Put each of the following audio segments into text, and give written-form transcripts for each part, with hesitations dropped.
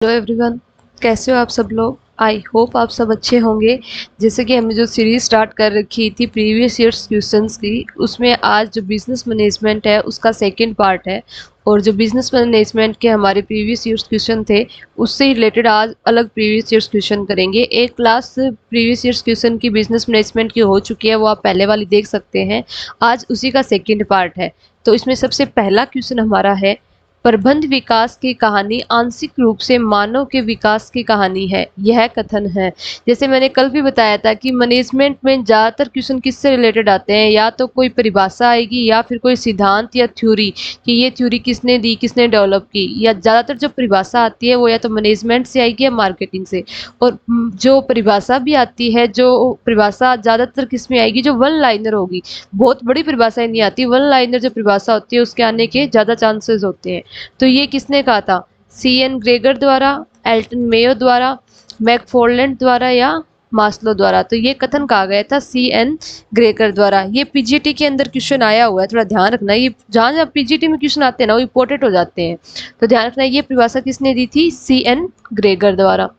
Hello everyone, कैसे हो आप सब लोग। आई होप आप सब अच्छे होंगे। जैसे कि हमने जो सीरीज स्टार्ट कर रखी थी प्रीवियस ईयर्स क्वेश्चंस की, उसमें आज जो बिजनेस मैनेजमेंट है उसका सेकंड पार्ट है। और जो बिजनेस मैनेजमेंट के हमारे प्रीवियस ईयर्स क्वेश्चन थे उससे रिलेटेड आज अलग प्रीवियस ईयर्स क्वेश्चन करेंगे। एक क्लास प्रीवियस ईयर्स क्वेश्चन की बिजनेस मैनेजमेंट की हो चुकी है, वो आप पहले वाली देख सकते हैं। आज उसी का सेकेंड पार्ट है। तो इसमें सबसे पहला क्वेश्चन हमारा है, प्रबंध विकास की कहानी आंशिक रूप से मानव के विकास की कहानी है, यह कथन है। जैसे मैंने कल भी बताया था कि मैनेजमेंट में ज़्यादातर क्वेश्चन किससे रिलेटेड आते हैं, या तो कोई परिभाषा आएगी या फिर कोई सिद्धांत या थ्योरी कि ये थ्योरी किसने दी, किसने डेवलप की। या ज़्यादातर जो परिभाषा आती है वो या तो मैनेजमेंट से आएगी या मार्केटिंग से। और जो परिभाषा भी आती है, जो परिभाषा ज़्यादातर किस में आएगी, जो वन लाइनर होगी। बहुत बड़ी परिभाषाएं नहीं आती, वन लाइनर जो परिभाषा होती है उसके आने के ज़्यादा चांसेस होते हैं। तो ये किसने कहा था, C.N. ग्रेगर द्वारा, एल्टन मेयो द्वारा, मैकफॉर्लैंड द्वारा या मास्लो द्वारा। तो ये कथन कहा गया था C.N. ग्रेगर द्वारा। ये पीजीटी के अंदर क्वेश्चन आया हुआ है, थोड़ा ध्यान रखना। ये जहाँ जहाँ पीजीटी में क्वेश्चन आते हैं ना वो इंपॉर्टेंट हो जाते हैं, तो ध्यान रखना। ये परिभाषा किसने दी थी, C.N. ग्रेगर द्वारा।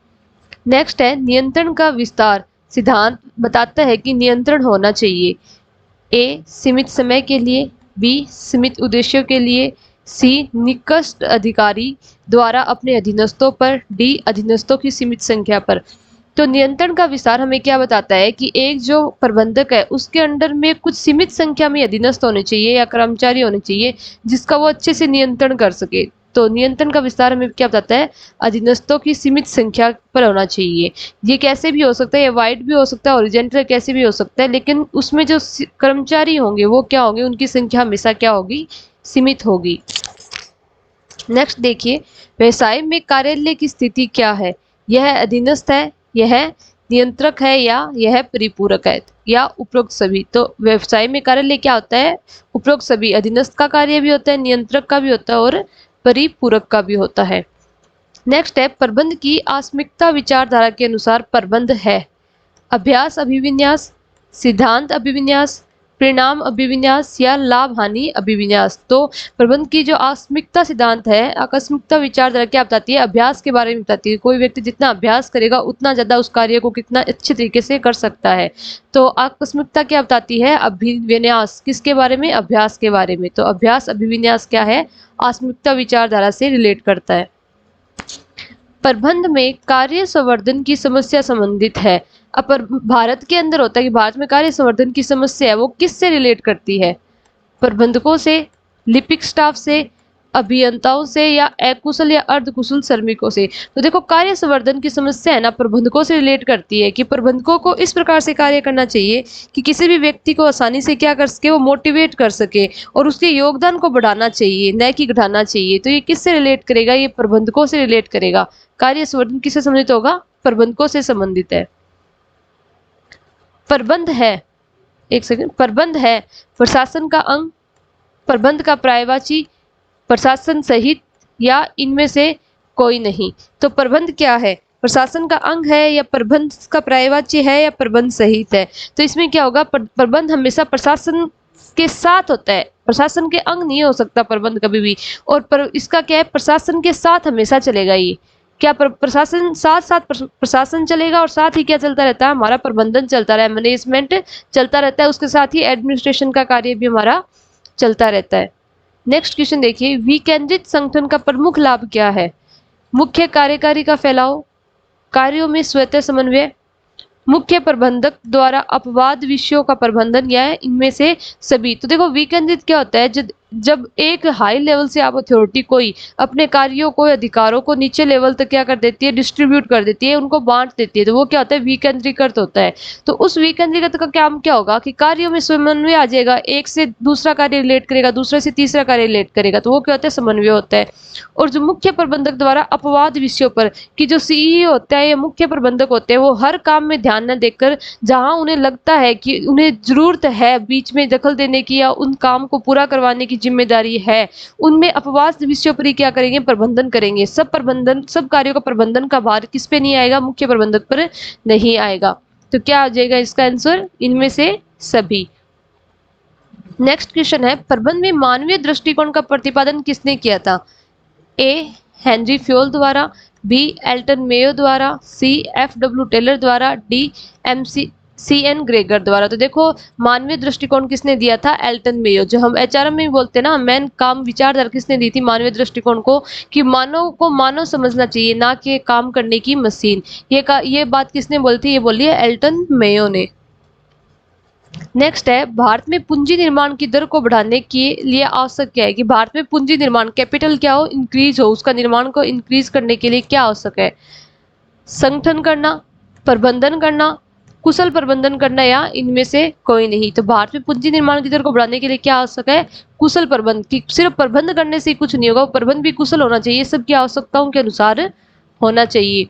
नेक्स्ट है, नियंत्रण का विस्तार सिद्धांत बताता है कि नियंत्रण होना चाहिए A. सीमित समय के लिए, B. सीमित उद्देश्यों के लिए, C. निकृष्ट अधिकारी द्वारा अपने अधीनस्थों पर, D. अधीनस्थों की सीमित संख्या पर। तो नियंत्रण का विस्तार हमें क्या बताता है कि एक जो प्रबंधक है उसके अंडर में कुछ सीमित संख्या में अधीनस्थ होने चाहिए या कर्मचारी होने चाहिए जिसका वो अच्छे से नियंत्रण कर सके। तो नियंत्रण का विस्तार हमें क्या बताता है, अधीनस्थों की सीमित संख्या पर होना चाहिए। ये कैसे भी हो सकता है, ये वाइड भी हो सकता है, ओरिजेंटल कैसे भी हो सकता है, लेकिन उसमें जो कर्मचारी होंगे वो क्या होंगे, उनकी संख्या हमेशा क्या होगी, सीमित होगी। नेक्स्ट देखिए, व्यवसाय में कार्यालय की स्थिति क्या है, यह अधीनस्थ है, यह नियंत्रक है या यह परिपूरक है, या उपरोक्त सभी। तो व्यवसाय में कार्यालय क्या होता है, उपरोक्त सभी। अधीनस्थ का कार्य भी होता है, नियंत्रक का भी होता है और परिपूरक का भी होता है। नेक्स्ट है, प्रबंध की आस्मिकता विचारधारा के अनुसार प्रबंध है अभ्यास अभिविन्यास, सिद्धांत अभिविन्यास, परिणाम अभिविन्यास या लाभ हानि अभिविन्यास। तो प्रबंध की जो आस्मिकता सिद्धांत है, आकस्मिकता विचारधारा क्या बताती है, अभ्यास के बारे में बताती है। कोई व्यक्ति जितना अभ्यास करेगा उतना ज्यादा उस कार्य को कितना अच्छे तरीके से कर सकता है। तो आकस्मिकता क्या बताती है, अभिविन्यास किसके बारे में, अभ्यास के बारे में। तो अभ्यास अभिविन्यास क्या है, आस्मिकता विचारधारा से रिलेट करता है। प्रबंध में कार्य संवर्धन की समस्या संबंधित है। अब भारत के अंदर होता है कि भारत में कार्य संवर्धन की समस्या है वो किससे रिलेट करती है, प्रबंधकों से, लिपिक स्टाफ से, अभियंताओं से या अकुशल या अर्धकुशल श्रमिकों से। तो देखो, कार्य संवर्धन की समस्या है ना प्रबंधकों से रिलेट करती है कि प्रबंधकों को इस प्रकार से कार्य करना चाहिए कि किसी भी व्यक्ति को आसानी से क्या कर सके, वो मोटिवेट कर सके और उसके योगदान को बढ़ाना चाहिए, न कि घटाना चाहिए। तो ये किससे रिलेट करेगा, ये प्रबंधकों से रिलेट करेगा। कार्य संवर्धन किससे संबंधित होगा, प्रबंधकों से संबंधित है। प्रबंध है, एक सेकंड, प्रबंध है प्रशासन का अंग, प्रबंध का पर्यायवाची, प्रशासन सहित या इनमें से कोई नहीं। तो प्रबंध क्या है, प्रशासन का अंग है या प्रबंध का पर्यायवाची है या प्रबंध सहित है। तो इसमें क्या होगा, प्रबंध हमेशा प्रशासन के साथ होता है, प्रशासन के अंग नहीं हो सकता प्रबंध कभी भी। और इसका क्या है, प्रशासन के साथ हमेशा चलेगा। ये क्या, प्रशासन साथ साथ प्रशासन चलेगा और साथ ही क्या चलता रहता है, हमारा प्रबंधन चलता रहा है, मैनेजमेंट चलता रहता है, उसके साथ ही एडमिनिस्ट्रेशन का कार्य भी हमारा चलता रहता है। नेक्स्ट क्वेश्चन देखिए, विकेंद्रित संगठन का प्रमुख लाभ क्या है, मुख्य कार्यकारी का फैलाव, कार्यों में स्वतः समन्वय, मुख्य प्रबंधक द्वारा अपवाद विषयों का प्रबंधन या इनमें से सभी। तो देखो, विकेंद्रित क्या होता है, जब एक हाई लेवल से आप अथॉरिटी कोई अपने कार्यों को, अधिकारों को नीचे लेवल तक क्या कर देती है, डिस्ट्रीब्यूट कर देती है, उनको बांट देती है, तो वो क्या होता है, विकेंद्रीकृत होता है। तो उस विकेंद्रीकृत का काम क्या होगा कि कार्यों में समन्वय आ जाएगा, एक से दूसरा कार्य रिलेट करेगा, दूसरे से तीसरा कार्य रिलेट करेगा, तो वो क्या होता है, समन्वय होता है। और जो मुख्य प्रबंधक द्वारा अपवाद विषयों पर, कि जो सीईओ होता है या मुख्य प्रबंधक होते हैं वो हर काम में ध्यान न देकर, जहां उन्हें लगता है कि उन्हें जरूरत है बीच में दखल देने की या उन काम को पूरा करवाने की जिम्मेदारी है, उनमें अपवाद विषयों पर ही क्या करेंगे, प्रबंधन करेंगे। सब कार्यों का प्रबंधन का भार किस पे नहीं आएगा, मुख्य प्रबंधक पर नहीं आएगा। तो क्या आ जाएगा इसका आंसर, इनमें से सभी। नेक्स्ट क्वेश्चन है, प्रबंध में मानवीय दृष्टिकोण का प्रतिपादन किसने किया था, ए हेनरी फ्योल द्वारा, बी एल्टन मेयो द्वारा, सी एफ.डब्ल्यू. टेलर द्वारा, डी सी.एन. ग्रेगर द्वारा। तो देखो मानवीय दृष्टिकोण किसने दिया था? Elton Mayo. जो हम एचआरएम में भी बोलते हैं ना, मैन काम विचारधारा किसने दी थी मानवीय दृष्टिकोण को, कि मानव को मानव समझना चाहिए, ना कि काम करने की मशीन। ये बात किसने बोली थी? ये बोली है एल्टन मेयो ने। नेक्स्ट है, भारत में पूंजी निर्माण की दर को बढ़ाने के लिए आवश्यक क्या है? कि भारत में पूंजी निर्माण, कैपिटल क्या हो? इंक्रीज हो, उसका निर्माण को इंक्रीज करने के लिए क्या आवश्यक है? संगठन करना, प्रबंधन करना, कुशल प्रबंधन करना, या इनमें से कोई नहीं। तो भारत में पूंजी निर्माण की दर को बढ़ाने के लिए क्या आवश्यक है? कुशल प्रबंध। की सिर्फ प्रबंध करने से कुछ नहीं होगा, प्रबंध भी कुशल होना चाहिए, सबकी आवश्यकताओं के अनुसार होना चाहिए।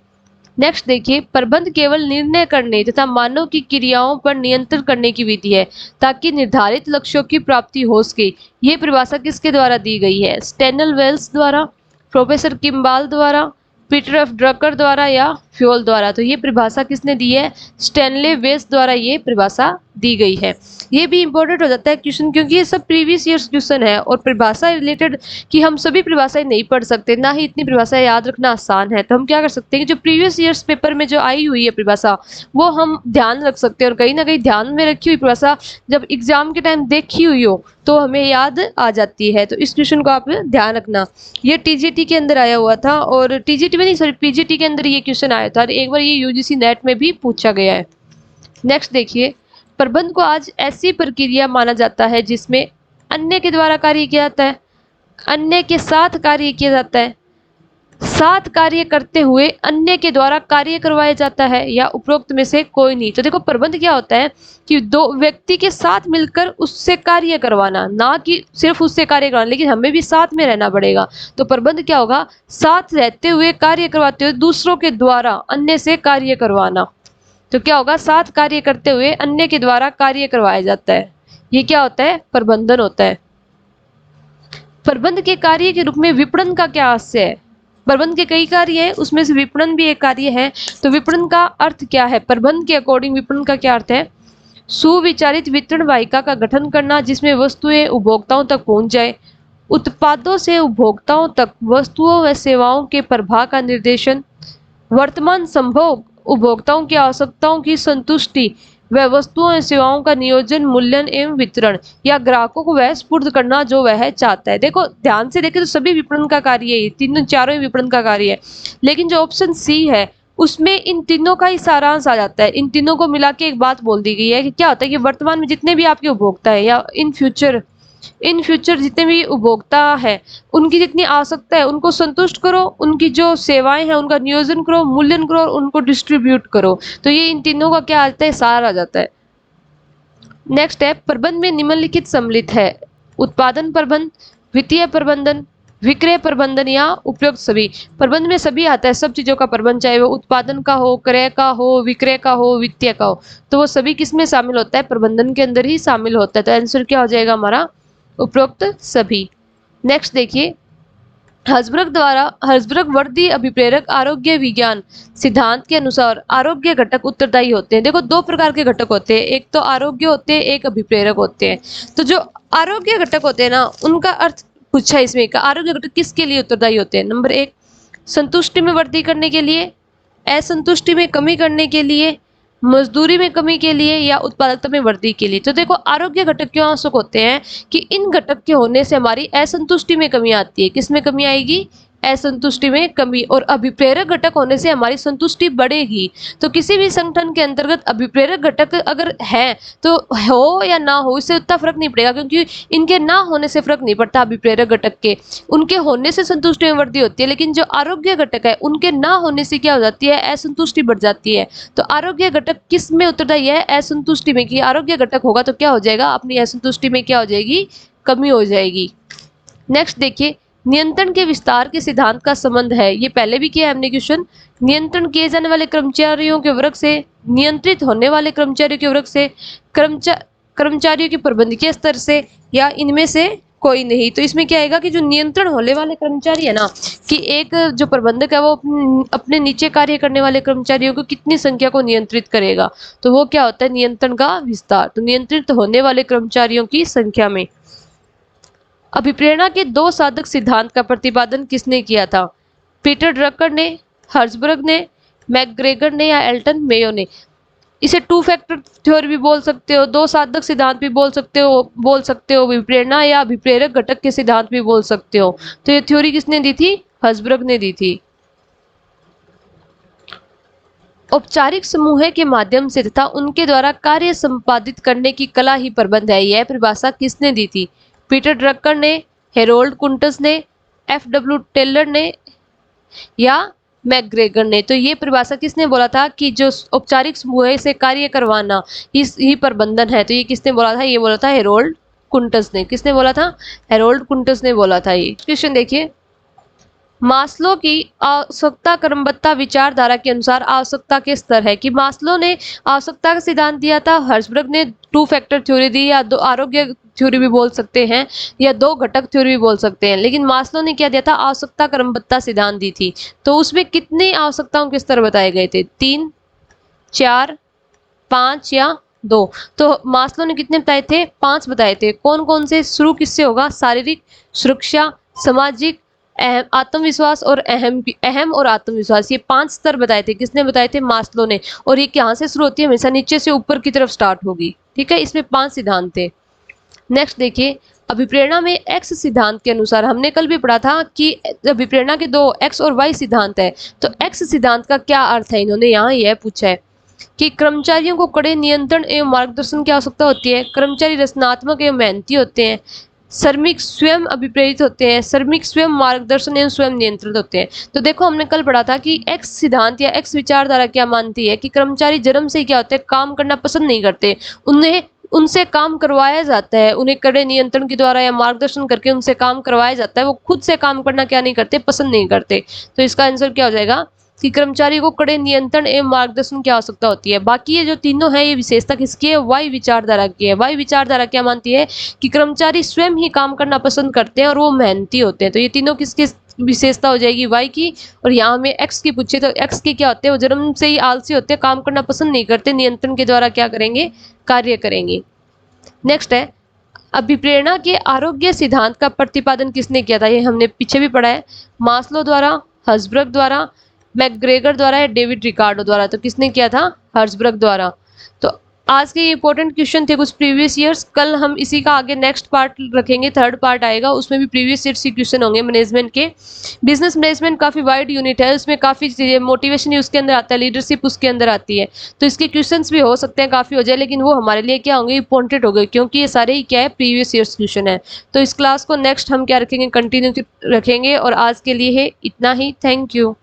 नेक्स्ट देखिए, प्रबंध केवल निर्णय करने तथा मानव की क्रियाओं पर नियंत्रण करने की विधि है ताकि निर्धारित लक्ष्यों की प्राप्ति हो सके। ये परिभाषा किसके द्वारा दी गई है? स्टैनल वेल्स द्वारा, प्रोफेसर किम्बाल द्वारा, पीटर एफ ड्रकर द्वारा, या फ्योल द्वारा। तो ये परिभाषा किसने दी है? स्टैनले वेल्स द्वारा ये परिभाषा दी गई है। ये भी इंपॉर्टेंट हो जाता है क्वेश्चन, क्योंकि ये सब प्रीवियस ईयर्स क्वेश्चन है और परिभाषा रिलेटेड कि हम सभी परिभाषाएं नहीं पढ़ सकते, ना ही इतनी परिभाषाएं याद रखना आसान है। तो हम क्या कर सकते हैं कि जो प्रीवियस ईयर्स पेपर में जो आई हुई है परिभाषा, वो हम ध्यान रख सकते हैं, और कहीं ना कहीं ध्यान में रखी हुई परिभाषा जब एग्जाम के टाइम देखी हुई हो तो हमें याद आ जाती है। तो इस क्वेश्चन को आप ध्यान रखना। ये टीजीटी के अंदर आया हुआ था, और टीजीटी में नहीं, सॉरी, पीजीटी के अंदर ये क्वेश्चन आया था, और एक बार ये यूजीसी नेट में भी पूछा गया है। नेक्स्ट देखिए, प्रबंध को आज ऐसी प्रक्रिया माना जाता है जिसमें अन्य के द्वारा कार्य किया जाता है, अन्य के साथ कार्य किया जाता है, साथ कार्य करते हुए अन्य के द्वारा कार्य करवाया जाता है, या उपरोक्त में से कोई नहीं। तो देखो प्रबंध क्या होता है कि दो व्यक्ति के साथ मिलकर उससे कार्य करवाना, ना कि सिर्फ उससे कार्य करवाना, लेकिन हमें भी साथ में रहना पड़ेगा। तो प्रबंध क्या होगा? साथ रहते हुए कार्य करवाते हुए दूसरों के द्वारा अन्य से कार्य करवाना। तो क्या होगा? साथ कार्य करते हुए अन्य के द्वारा कार्य करवाया जाता है। ये क्या होता है? प्रबंधन होता है। प्रबंध के कार्य के रूप में विपणन का क्या आशय है? प्रबंध के कई कार्य है, उसमें से विपणन भी एक कार्य है। तो विपणन का अर्थ क्या है? प्रबंध के अकॉर्डिंग विपणन का क्या अर्थ है? सुविचारित वितरण वाहिका का गठन करना जिसमें वस्तुएं उपभोक्ताओं तक पहुंच जाए, उत्पादों से उपभोक्ताओं तक वस्तुओं व सेवाओं के प्रवाह का निर्देशन, वर्तमान संभव उपभोक्ताओं की आवश्यकताओं की संतुष्टि व वस्तुओं एवं सेवाओं का नियोजन, मूल्यन एवं वितरण, या ग्राहकों को वह स्फूर्त करना जो वह चाहता है। देखो ध्यान से देखें तो सभी विपणन का कार्य है, तीनों चारों ही विपणन का कार्य है, लेकिन जो ऑप्शन सी है उसमें इन तीनों का ही सारांश आ जाता है। इन तीनों को मिला के एक बात बोल दी गई है कि क्या होता है कि वर्तमान में जितने भी आपके उपभोक्ता है, या इन फ्यूचर जितने भी उपभोक्ता है, उनकी जितनी आवश्यकता है उनको संतुष्ट करो, उनकी जो सेवाएं हैं उनका नियोजन करो, मूल्यन करो और उनको डिस्ट्रीब्यूट करो। तो ये इन तीनों का क्या आता है? सार आ जाता है। नेक्स्ट है, प्रबंध में निम्नलिखित सम्मिलित है: उत्पादन प्रबंध, वित्तीय प्रबंधन, विक्रय प्रबंधन, या उपयुक्त सभी। प्रबंध में सभी आता है, सब चीजों का प्रबंध, चाहे वो उत्पादन का हो, क्रय का हो, विक्रय का हो, वित्तीय का हो, तो वो सभी किस में शामिल होता है? प्रबंधन के अंदर ही शामिल होता है। तो आंसर क्या हो जाएगा हमारा? उपरोक्त सभी। नेक्स्ट देखिए, हर्जबर्ग वर्दी अभिप्रेरक आरोग्य विज्ञान सिद्धांत के अनुसार आरोग्य घटक उत्तरदायी होते हैं। देखो दो प्रकार के घटक होते हैं, एक तो आरोग्य होते हैं, एक अभिप्रेरक होते हैं। तो जो आरोग्य घटक होते हैं ना, उनका अर्थ पूछा इसमें का आरोग्य घटक किसके लिए उत्तरदायी होते हैं? नंबर एक, संतुष्टि में वृद्धि करने के लिए, असंतुष्टि में कमी करने के लिए, मजदूरी में कमी के लिए, या उत्पादकता में वृद्धि के लिए। तो देखो आरोग्य घटक क्यों आवश्यक होते हैं कि इन घटक के होने से हमारी असंतुष्टि में कमी आती है। किस में कमी आएगी? असंतुष्टि में कमी। और अभिप्रेरक घटक होने से हमारी संतुष्टि बढ़ेगी। तो किसी भी संगठन के अंतर्गत अभिप्रेरक घटक अगर है तो हो या ना हो, इससे उतना फर्क नहीं पड़ेगा, क्योंकि इनके ना होने से फर्क नहीं पड़ता अभिप्रेरक घटक के, उनके होने से संतुष्टि में वृद्धि होती है। लेकिन जो आरोग्य घटक है उनके ना होने से क्या हो जाती है? असंतुष्टि बढ़ जाती है। तो आरोग्य घटक किस में उत्तरदायी है? असंतुष्टि में। कि आरोग्य घटक होगा तो क्या हो जाएगा? अपनी असंतुष्टि में क्या हो जाएगी? कमी हो जाएगी। नेक्स्ट देखिए, नियंत्रण के विस्तार के सिद्धांत का संबंध है, ये पहले भी किया है हमने क्वेश्चन, नियंत्रण किए जाने वाले कर्मचारियों के वर्ग से, नियंत्रित होने वाले कर्मचारियों के वर्ग से, कर्मचारियों के प्रबंधकीय स्तर से, या इनमें से कोई नहीं। तो इसमें क्या आएगा कि जो नियंत्रण होने वाले कर्मचारी है ना, कि एक जो प्रबंधक है वो अपने नीचे कार्य करने वाले कर्मचारियों को कितनी संख्या को नियंत्रित करेगा, तो वो क्या होता है? नियंत्रण का विस्तार। तो नियंत्रित होने वाले कर्मचारियों की संख्या में। अभिप्रेरणा के दो साधक सिद्धांत का प्रतिपादन किसने किया था? पीटर ड्रकर ने, हर्जबर्ग ने, मैकग्रेगर ने या एल्टन मेयो ने। इसे टू फैक्टर थ्योरी भी बोल सकते हो, दो साधक सिद्धांत भी बोल सकते हो, विप्रेरणा या अभिप्रेरक घटक के सिद्धांत भी बोल सकते हो। तो ये थ्योरी किसने दी थी? हर्जबर्ग ने दी थी। औपचारिक समूह के माध्यम से तथा उनके द्वारा कार्य संपादित करने की कला ही प्रबंध है, यह परिभाषा किसने दी थी? पीटर ड्रकर ने, हेरोल्ड कुंटस ने, एफ.डब्ल्यू. टेलर ने या मैकग्रेगर ने। तो ये परिभाषा किसने बोला था कि जो औपचारिक समूह से कार्य करवाना इस ही प्रबंधन है। तो ये किसने बोला था? ये बोला था हेरोल्ड कुंटस ने। किसने बोला था? हेरोल्ड कुंटस ने बोला था। ये क्वेश्चन देखिए, मास्लो की आवश्यकता क्रमबद्धता विचारधारा के अनुसार आवश्यकता के स्तर है कि मास्लो ने आवश्यकता का सिद्धांत दिया था, हर्जबर्ग ने टू फैक्टर थ्योरी दी या दो आरोग्य थ्योरी भी बोल सकते हैं या दो घटक थ्योरी भी बोल सकते हैं, लेकिन मास्लो ने क्या दिया था? आवश्यकता क्रमबद्धता सिद्धांत दी थी। तो उसमें कितने आवश्यकताओं के स्तर बताए गए थे? 3, 4, 5 या 2। तो मास्लो ने कितने बताए थे? 5 बताए थे। कौन कौन से? शुरू किससे होगा? शारीरिक, सुरक्षा, सामाजिक, आत्मविश्वास और अहम और आत्मविश्वास। ये 5 स्तर बताए थे। किसने बताए थे? मास्लो ने। और ये कहाँ से शुरू होती है? हमेशा नीचे से ऊपर की तरफ स्टार्ट होगी। ठीक है, इसमें 5 सिद्धांत थे। नेक्स्ट देखिए, अभिप्रेरणा में एक्स सिद्धांत के अनुसार, हमने कल भी पढ़ा था कि अभिप्रेरणा के 2 एक्स और वाई सिद्धांत है। तो एक्स सिद्धांत का क्या अर्थ है? इन्होंने यहाँ यह पूछा है कि कर्मचारियों को कड़े नियंत्रण एवं मार्गदर्शन की आवश्यकता होती है। कर्मचारी रचनात्मक एवं मेहनती होते हैं। श्रमिक स्वयं अभिप्रेरित होते हैं। श्रमिक स्वयं मार्गदर्शन एवं स्वयं नियंत्रित होते हैं। तो देखो, हमने कल पढ़ा था कि एक्स सिद्धांत या एक्स विचारधारा क्या मानती है कि कर्मचारी जन्म से ही क्या होते हैं? काम करना पसंद नहीं करते। उन्हें उनसे काम करवाया जाता है, उन्हें कड़े नियंत्रण के द्वारा या मार्गदर्शन करके उनसे काम करवाया जाता है। वो खुद से काम करना क्या नहीं करते? पसंद नहीं करते। तो इसका आंसर क्या हो जाएगा कि कर्मचारी को कड़े नियंत्रण एवं मार्गदर्शन की आवश्यकता होती है। बाकी ये जो तीनों है, ये विशेषता किसकी है? वाई विचारधारा की है। वाई विचारधारा क्या मानती है कि कर्मचारी स्वयं ही काम करना पसंद करते हैं और वो मेहनती होते हैं। तो ये तीनों किसकी विशेषता हो जाएगी? वाई की। और यहाँ हमें एक्स की पूछे तो एक्स के क्या होते हैं? वो जन्म से ही आलसी होते हैं, काम करना पसंद नहीं करते, नियंत्रण के द्वारा क्या करेंगे? कार्य करेंगे। नेक्स्ट है, अभिप्रेरणा के आरोग्य सिद्धांत का प्रतिपादन किसने किया था? ये हमने पीछे भी पढ़ा है। मास्लो द्वारा, हर्जबर्ग द्वारा, मैकग्रेगर द्वारा या डेविड रिकार्डो द्वारा। तो किसने किया था? हर्जबर्ग द्वारा। तो आज के इंपॉर्टेंट क्वेश्चन थे कुछ प्रीवियस ईयर्स। कल हम इसी का आगे नेक्स्ट पार्ट रखेंगे, 3rd पार्ट आएगा, उसमें भी प्रीवियस ईयर से क्वेश्चन होंगे मैनेजमेंट के। बिजनेस मैनेजमेंट काफ़ी वाइड यूनिट है, उसमें काफ़ी चीज़ें, मोटिवेशन ही उसके अंदर आता है, लीडरशिप उसके अंदर आती है। तो इसके क्वेश्चन भी हो सकते हैं काफ़ी हो जाए, लेकिन वो हमारे लिए क्या होंगे? इंपॉर्टेंट हो गए, क्योंकि ये सारे ही क्या है? प्रीवियस ईयर्स क्वेश्चन है। तो इस क्लास को नेक्स्ट हम क्या रखेंगे? कंटिन्यू रखेंगे। और आज के लिए है इतना ही। Thank you.